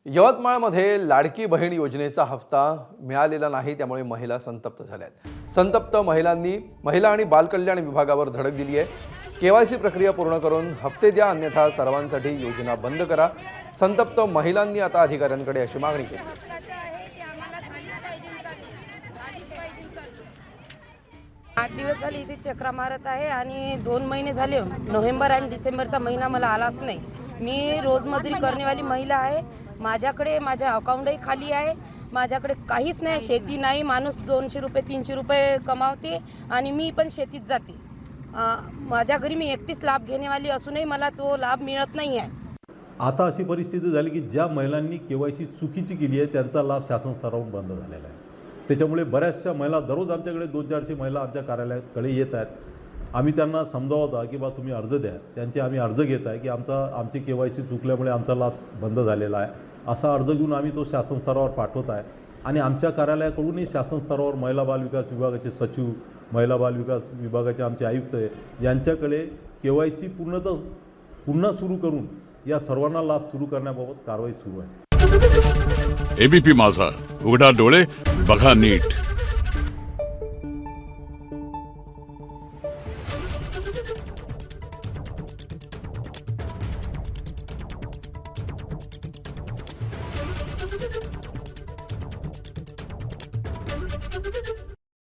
यवतमाळमध्ये लाडकी बहीण योजनेचा हप्ता मिळालेला नाही, त्यामुळे महिला संतप्त झाल्या आहेत। संतप्त महिलांनी महिला आणि बालकल्याण विभागावर धडक दिली आहे। केवायसी प्रक्रिया पूर्ण करून हप्ते द्या, अन्यथा सर्वांसाठी योजना बंद करा। संतप्त महिलांनी आता अधिकाऱ्यांकडे अशी मागणी केली। 8 दिवस झाले इथे चक्रा मारत आहे आणि 2 महिने झाले। नोव्हेंबर आणि डिसेंबरचा महिना मला आलाच नाही। मी रोजमजुरी करनेवाली महिला आहे। माझ्याकडे माझ्या अकाउंटही खाली आहे। माझ्याकडे काहीच नाही, शेती नाही। माणूस 200 रुपये 300 रुपये कमावते आणि मी पण शेतीत जाते। माझ्या घरी मी एकटीच लाभ घेनेवाली असूनही मला तो लाभ मिळत नाही आहे। आता अशी परिस्थिती झाली की ज्या महिलांनी केवायसी चुकीची केली आहे त्यांचा लाभ शासन स्तरावरून बंद झालेला आहे। त्याच्यामुळे बऱ्याचशा महिला दररोज आमच्याकडे 200-400 महिला आमच्या कार्यालयाकडे येत आहेत। आम्ही त्यांना समजावता की बा तुम्ही अर्ज द्या। त्यांचे आम्ही अर्ज घेत आहे की आमची केवायसी चुकल्यामुळे आमचा लाभ बंद झालेला आहे, असा अर्ज घेऊन आम्ही तो शासन स्तरावर पाठवत आहे। आणि आमच्या कार्यालयाकडूनही शासन स्तरावर महिला बाल विकास विभागाचे सचिव, महिला बाल विकास विभागाचे आमचे आयुक्त यांच्याकडे केवायसी पुन्हा सुरू करून या सर्वांना लाभ सुरू करण्याबाबत कारवाई सुरू आहे। एबीपी माझा, उघडा डोळे बघा नीट।